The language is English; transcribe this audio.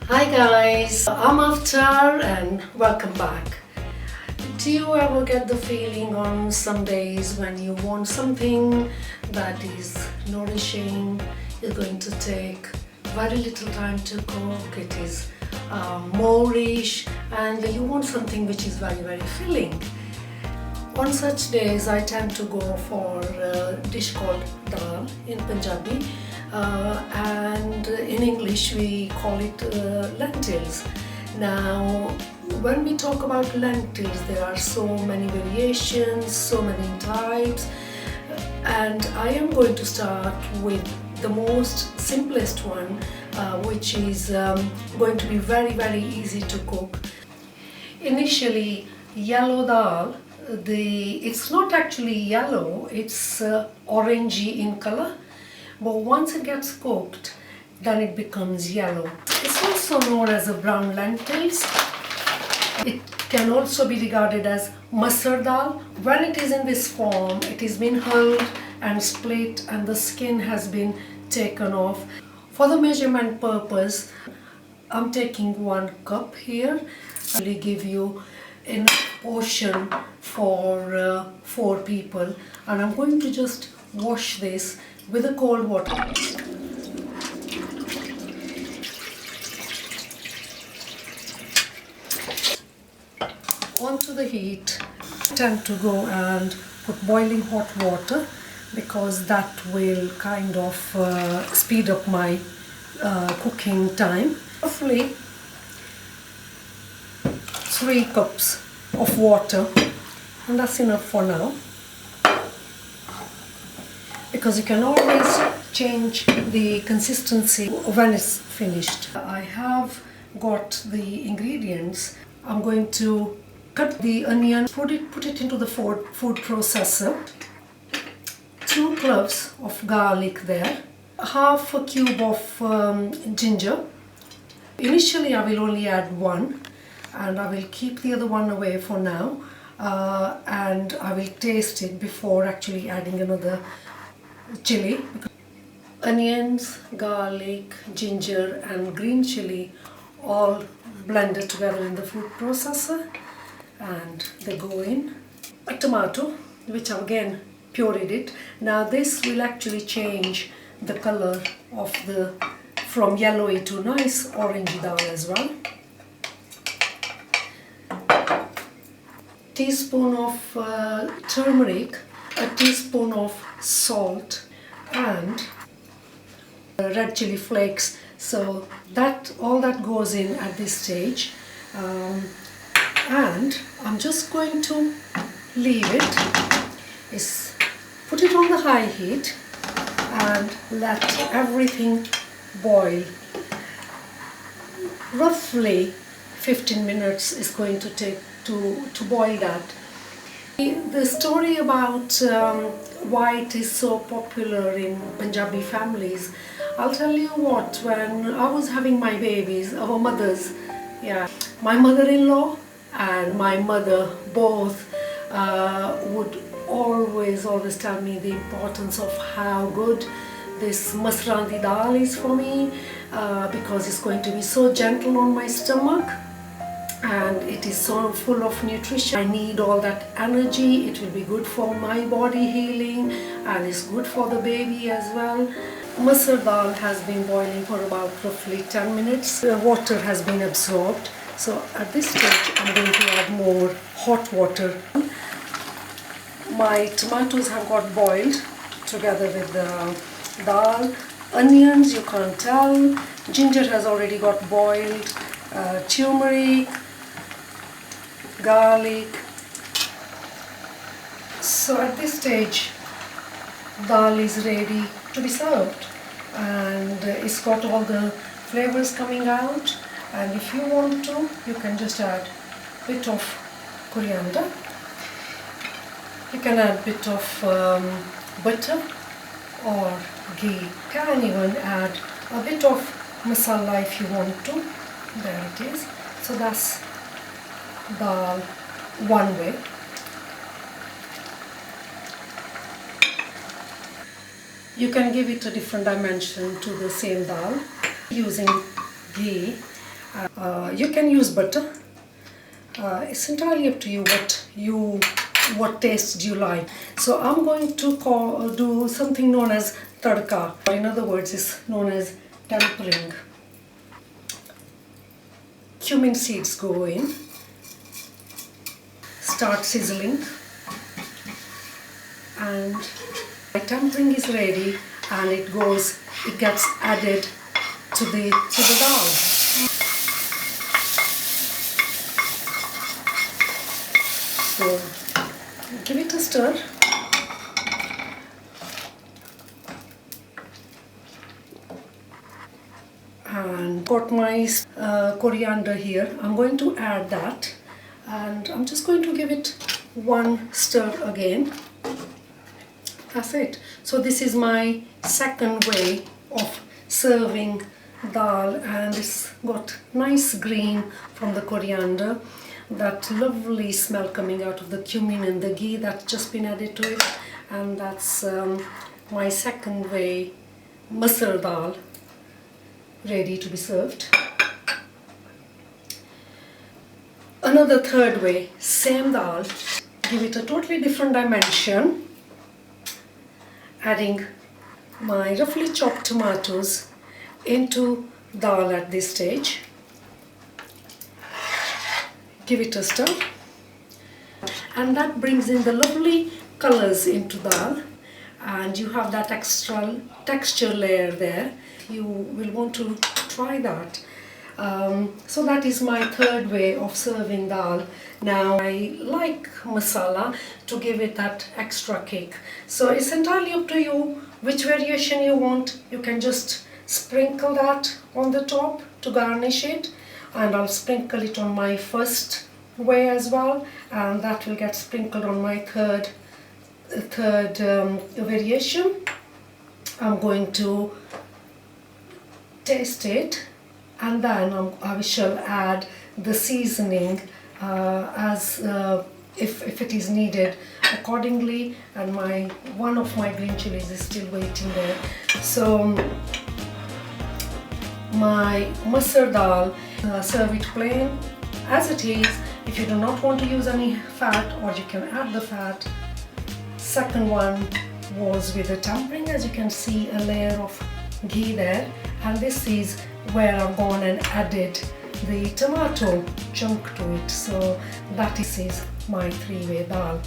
Hi guys, I'm Avtaar and welcome back. Do you ever get the feeling on some days when you want something that is nourishing, is going to take very little time to cook, it is moreish, and you want something which is very filling? On such days I tend to go for a dish called Dhal in Punjabi, and in English we call it lentils. Now when we talk about lentils, there are so many variations, so many types, and I am going to start with the most simplest one, which is going to be very easy to cook. Initially, yellow dal, it's not actually yellow, it's orangey in color, but once it gets cooked, then it becomes yellow. It's also known as a brown lentils. It can also be regarded as masur dal. When it is in this form, it has been hulled and split and the skin has been taken off. For the measurement purpose, I'm taking 1 cup here. I will give you enough portion for 4 people, and I'm going to just wash this with the cold water. Onto the heat, I tend to go and put boiling hot water because that will kind of speed up my cooking time. Roughly 3 cups of water, and that's enough for now, because you can always change the consistency when it's finished. I have got the ingredients. I'm going to cut the onion, put it into the food processor, 2 cloves of garlic there, half a cube of ginger. Initially I will only add 1, and I will keep the other one away for now, and I will taste it before actually adding another chili. Onions, garlic, ginger and green chili all blended together in the food processor, and they go in. A tomato, which I've again pureed it. Now this will actually change the color of from yellowy to nice orangey dal as well. Teaspoon of turmeric, a teaspoon of salt and red chili flakes. So all that goes in at this stage, and I'm just going to leave it, put it on the high heat and let everything boil. Roughly 15 minutes is going to take to boil that. The story about why it is so popular in Punjabi families, I'll tell you what, when I was having my babies, our mothers, my mother-in-law and my mother both would always tell me the importance of how good this masrandi dal is for me, because it's going to be so gentle on my stomach and it is so full of nutrition. I need all that energy. It will be good for my body healing and it's good for the baby as well. Masur dal has been boiling for about roughly 10 minutes. The water has been absorbed. So at this stage I'm going to add more hot water. My tomatoes have got boiled together with the dal. Onions, you can't tell. Ginger has already got boiled. Turmeric, garlic. So at this stage dal is ready to be served, and it's got all the flavors coming out. And if you want to, you can just add a bit of coriander. You can add a bit of butter or ghee. You can even add a bit of masala if you want to. There it is. So that's dal one way. You can give it a different dimension to the same dal using ghee You can use butter. It's entirely up to you what taste you like. So I'm going to do something known as tadka. In other words, it's known as tempering. Cumin seeds go in, start sizzling, and my tempering is ready, and it gets added to the dal. So give it a stir. And got my coriander here. I'm going to add that, and I'm just going to give it one stir again. That's it. So this is my second way of serving dal, and it's got nice green from the coriander, that lovely smell coming out of the cumin and the ghee that's just been added to it, and that's my second way masur dal ready to be served. Another third way, same dal, give it a totally different dimension, adding my roughly chopped tomatoes into dal at this stage. Give it a stir, and that brings in the lovely colors into dal, and you have that extra texture layer there. You will want to try that. So that is my third way of serving dal. Now I like masala to give it that extra kick. So it's entirely up to you which variation you want. You can just sprinkle that on the top to garnish it, and I'll sprinkle it on my first way as well, and that will get sprinkled on my third variation. I'm going to taste it, and then I shall add the seasoning if it is needed accordingly, and one of my green chilies is still waiting there. So my masur dal, serve it plain as it is. If you do not want to use any fat, or you can add the fat. Second one was with the tempering, as you can see a layer of ghee there, and this is where I've gone and added the tomato chunk to it. So that is my three-way dal.